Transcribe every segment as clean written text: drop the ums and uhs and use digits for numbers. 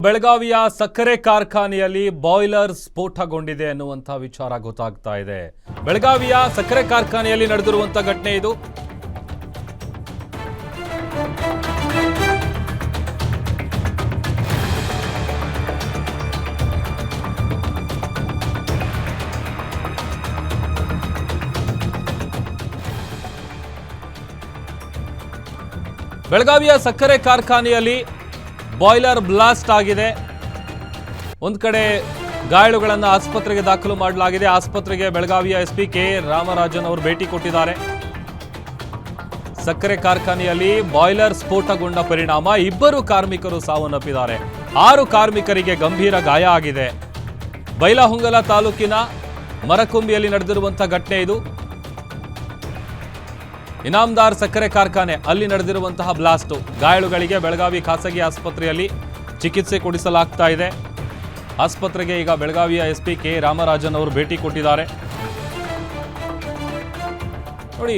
ಬೆಳಗಾವಿಯ ಸಕ್ಕರೆ ಕಾರ್ಖಾನೆಯಲ್ಲಿ ಬಾಯ್ಲರ್ ಸ್ಫೋಟಗೊಂಡಿದೆ ಅನ್ನುವಂತ ವಿಚಾರ ಗೊತ್ತಾಗ್ತಾ ಇದೆ. ಬೆಳಗಾವಿಯ ಸಕ್ಕರೆ ಕಾರ್ಖಾನೆಯಲ್ಲಿ ನಡೆದಿರುವಂತ ಘಟನೆ ಇದು. ಬೆಳಗಾವಿಯ ಸಕ್ಕರೆ ಕಾರ್ಖಾನೆಯಲ್ಲಿ ಬಾಯ್ಲರ್ ಬ್ಲಾಸ್ಟ್ ಆಗಿದೆ. ಒಂದು ಕಡೆ ಗಾಯಾಳುಗಳನ್ನು ಆಸ್ಪತ್ರೆಗೆ ದಾಖಲು ಮಾಡಲಾಗಿದೆ. ಆಸ್ಪತ್ರೆಗೆ ಬೆಳಗಾವಿಯ ಎಸ್ಪಿ ಕೆ ರಾಮರಾಜನ್ ಅವರು ಭೇಟಿ ಕೊಟ್ಟಿದ್ದಾರೆ. ಸಕ್ಕರೆ ಕಾರ್ಖಾನೆಯಲ್ಲಿ ಬಾಯ್ಲರ್ ಸ್ಫೋಟಗೊಂಡ ಪರಿಣಾಮ 2 ಕಾರ್ಮಿಕರು ಸಾವನ್ನಪ್ಪಿದ್ದಾರೆ. 6 ಕಾರ್ಮಿಕರಿಗೆ ಗಂಭೀರ ಗಾಯ ಆಗಿದೆ. ಬೈಲಹೊಂಗಲ ತಾಲೂಕಿನ ಮರಕುಂಬಿಯಲ್ಲಿ ನಡೆದಿರುವಂತಹ ಘಟನೆ ಇದು. ಇನಾಮದಾರ್ ಸಕ್ಕರೆ ಕಾರ್ಖಾನೆ ಅಲ್ಲಿ ನಡೆದಿರುವಂತಹ ಬ್ಲಾಸ್ಟ್. ಗಾಯಾಳುಗಳಿಗೆ ಬೆಳಗಾವಿ ಖಾಸಗಿ ಆಸ್ಪತ್ರೆಯಲ್ಲಿ ಚಿಕಿತ್ಸೆ ಕೊಡಿಸಲಾಗ್ತಾ ಇದೆ. ಆಸ್ಪತ್ರೆಗೆ ಈಗ ಬೆಳಗಾವಿಯ ಎಸ್ಪಿ ಕೆ ರಾಮರಾಜನ್ ಅವರು ಭೇಟಿ ಕೊಟ್ಟಿದ್ದಾರೆ. ನೋಡಿ,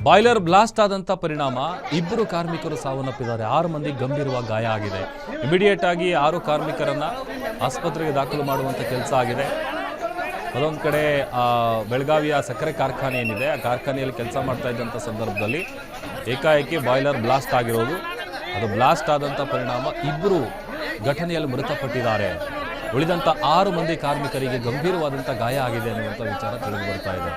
ಬಾಯ್ಲರ್ ಬ್ಲಾಸ್ಟ್ ಆದಂತ ಪರಿಣಾಮ 2 ಕಾರ್ಮಿಕರು ಸಾವನ್ನಪ್ಪಿದ್ದಾರೆ. 6 ಮಂದಿ ಗಂಭೀರವಾಗಿ ಗಾಯ ಆಗಿದೆ. ಇಮಿಡಿಯೇಟ್ ಆಗಿ 6 ಕಾರ್ಮಿಕರನ್ನ ಆಸ್ಪತ್ರೆಗೆ ದಾಖಲು ಮಾಡುವಂತ ಕೆಲಸ ಆಗಿದೆ. ಅದೊಂದು ಕಡೆ ಬೆಳಗಾವಿಯ ಸಕ್ಕರೆ ಕಾರ್ಖಾನೆ ಏನಿದೆ, ಆ ಕಾರ್ಖಾನೆಯಲ್ಲಿ ಕೆಲಸ ಮಾಡ್ತಾ ಇದ್ದಂಥ ಸಂದರ್ಭದಲ್ಲಿ ಏಕಾಏಕಿ ಬಾಯ್ಲರ್ ಬ್ಲಾಸ್ಟ್ ಆಗಿರೋದು. ಅದು ಬ್ಲಾಸ್ಟ್ ಆದಂಥ ಪರಿಣಾಮ 2 ಘಟನೆಯಲ್ಲಿ ಮೃತಪಟ್ಟಿದ್ದಾರೆ. ಉಳಿದಂಥ 6 ಮಂದಿ ಕಾರ್ಮಿಕರಿಗೆ ಗಂಭೀರವಾದಂಥ ಗಾಯ ಆಗಿದೆ ಅನ್ನುವಂಥ ವಿಚಾರ ತಿಳಿದು ಬರ್ತಾ ಇದೆ.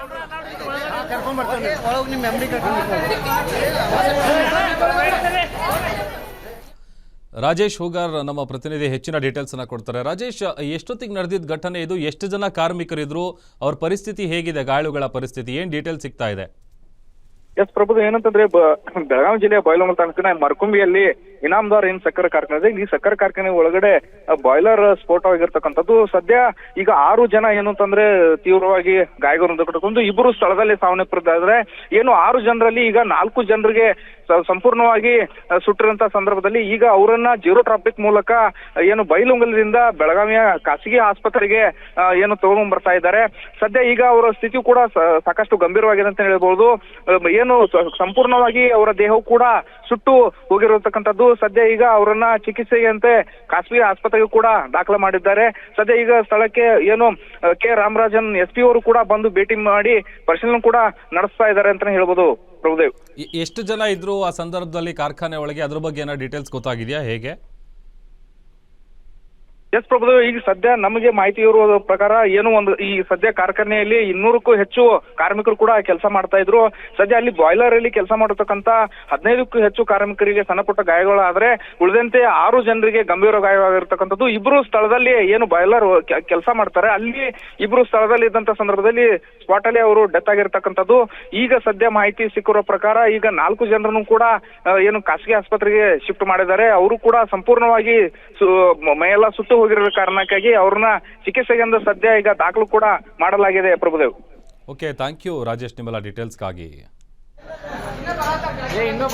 ರಾಜೇಶ್ ಹೂಗಾರ್ ನಮ್ಮ ಪ್ರತಿನಿಧಿ ಹೆಚ್ಚಿನ ಡೀಟೇಲ್ಸ್ ಅನ್ನ ಕೊಡ್ತಾರೆ. ರಾಜೇಶ್, ಎಷ್ಟೊತ್ತಿಗೆ ನಡೆದಿದ್ದ ಘಟನೆ ಇದು? ಎಷ್ಟು ಜನ ಕಾರ್ಮಿಕರಿದ್ರು? ಅವ್ರ ಪರಿಸ್ಥಿತಿ ಹೇಗಿದೆ? ಗಾಯಾಳುಗಳ ಪರಿಸ್ಥಿತಿ ಏನು ಡೀಟೇಲ್ಸ್ ಸಿಗ್ತಾ ಇದೆ? ಎಸ್ ಪ್ರಭು, ಏನಂತಂದ್ರೆ ಬೆಳಗಾವಿ ಜಿಲ್ಲೆಯ ಬಾಯ್ಲಹೊಂಗಲ ತಾಲೂಕಿನ ಮರಕುಂಬಿಯಲ್ಲಿ ಇನಾಮದಾರ್ ಸಕ್ಕರೆ ಕಾರ್ಖಾನೆ ಇದೆ. ಈ ಸಕ್ಕರೆ ಕಾರ್ಖಾನೆ ಒಳಗಡೆ ಬಾಯ್ಲರ್ ಸ್ಫೋಟವಾಗಿರ್ತಕ್ಕಂಥದ್ದು. ಸದ್ಯ ಈಗ 6 ಜನ ಏನು ಅಂತಂದ್ರೆ ತೀವ್ರವಾಗಿ ಗಾಯಗೊಂಡು 2 ಸ್ಥಳದಲ್ಲಿ ಸಾವನ್ನಪ್ಪಿದ್ದಾರೆ. ಏನು 6 ಜನರಲ್ಲಿ ಈಗ 4 ಜನರಿಗೆ ಸಂಪೂರ್ಣವಾಗಿ ಸುಟ್ಟಿರುವಂತಹ ಸಂದರ್ಭದಲ್ಲಿ ಈಗ ಅವರನ್ನ ಜೀರೋ ಟ್ರಾಫಿಕ್ ಮೂಲಕ ಏನು ಬೈಲಹೊಂಗಲದಿಂದ ಬೆಳಗಾವಿಯ ಖಾಸಗಿ ಆಸ್ಪತ್ರೆಗೆ ಏನು ತಗೊಂಡ್ ಬರ್ತಾ ಇದ್ದಾರೆ. ಸದ್ಯ ಈಗ ಅವರ ಸ್ಥಿತಿ ಕೂಡ ಸಾಕಷ್ಟು ಗಂಭೀರವಾಗಿದೆ ಅಂತ ಹೇಳ್ಬಹುದು. ಏನು ಸಂಪೂರ್ಣವಾಗಿ ಅವರ ದೇಹವು ಕೂಡ ಸುಟ್ಟು ಹೋಗಿರತಕ್ಕಂಥದ್ದು. ಸದ್ಯ ಈಗ ಅವರನ್ನ ಚಿಕಿತ್ಸೆಯಂತೆ ಖಾಸಗಿ ಆಸ್ಪತ್ರೆಗೆ ಕೂಡ ದಾಖಲು ಮಾಡಿದ್ದಾರೆ. ಸದ್ಯ ಈಗ ಸ್ಥಳಕ್ಕೆ ಏನು ಕೆ ರಾಮರಾಜನ್ ಎಸ್ಪಿ ಅವರು ಕೂಡ ಬಂದು ಭೇಟಿ ಮಾಡಿ ಪರಿಶೀಲನೆ ಕೂಡ ನಡೆಸ್ತಾ ಇದ್ದಾರೆ ಅಂತ ಹೇಳ್ಬೋದು. ಪ್ರಭುದೇವ್, ಎಷ್ಟು ಜನ ಇದ್ರು ಆ ಸಂದರ್ಭದಲ್ಲಿ ಕಾರ್ಖಾನೆ ಒಳಗೆ? ಅದ್ರ ಬಗ್ಗೆ ಏನೋ ಡೀಟೇಲ್ಸ್ ಗೊತ್ತಾಗಿದೆಯಾ? ಹೇಗೆ? ಎಸ್ ಪ್ರಭುದೇವ್, ಈಗ ಸದ್ಯ ನಮಗೆ ಮಾಹಿತಿ ಇರುವ ಪ್ರಕಾರ ಏನು ಈ ಸದ್ಯ ಕಾರ್ಖಾನೆಯಲ್ಲಿ 200ಕ್ಕೂ ಹೆಚ್ಚು ಕಾರ್ಮಿಕರು ಕೂಡ ಕೆಲಸ ಮಾಡ್ತಾ ಇದ್ರು. ಸದ್ಯ ಅಲ್ಲಿ ಬಾಯ್ಲರ್ ಅಲ್ಲಿ ಕೆಲಸ ಮಾಡತಕ್ಕಂತ 15ಕ್ಕೂ ಹೆಚ್ಚು ಕಾರ್ಮಿಕರಿಗೆ ಸಣ್ಣ ಪುಟ್ಟ ಗಾಯಗಳಾದ್ರೆ ಉಳಿದಂತೆ 6 ಜನರಿಗೆ ಗಂಭೀರ ಗಾಯವಾಗಿರ್ತಕ್ಕಂಥದ್ದು. 2 ಸ್ಥಳದಲ್ಲಿ ಏನು ಬಾಯ್ಲರ್ ಕೆಲಸ ಮಾಡ್ತಾರೆ ಅಲ್ಲಿ 2 ಸ್ಥಳದಲ್ಲಿ ಇದ್ದಂತ ಸಂದರ್ಭದಲ್ಲಿ ಸ್ಪಾಟ್ ಅಲ್ಲಿ ಅವರು ಡೆತ್ ಆಗಿರ್ತಕ್ಕಂಥದ್ದು. ಈಗ ಸದ್ಯ ಮಾಹಿತಿ ಸಿಕ್ಕಿರೋ ಪ್ರಕಾರ ಈಗ 4 ಜನರನ್ನು ಕೂಡ ಏನು ಖಾಸಗಿ ಆಸ್ಪತ್ರೆಗೆ ಶಿಫ್ಟ್ ಮಾಡಿದ್ದಾರೆ. ಅವರು ಕೂಡ ಸಂಪೂರ್ಣವಾಗಿ ಮೈಯೆಲ್ಲ ಸುಟ್ಟು ಹೋಗಿರೋ ಕಾರಣಕ್ಕಾಗಿ ಅವ್ರನ್ನ ಚಿಕಿತ್ಸೆಗೆಂದು ಸದ್ಯ ಈಗ ದಾಖಲು ಕೂಡ ಮಾಡಲಾಗಿದೆ. Prabhudev, okay, thank you Rajesh ನಿಮ್ಮೆಲ್ಲ ಡೀಟೇಲ್ಸ್ಗಾಗಿ. ಇನ್ನೂ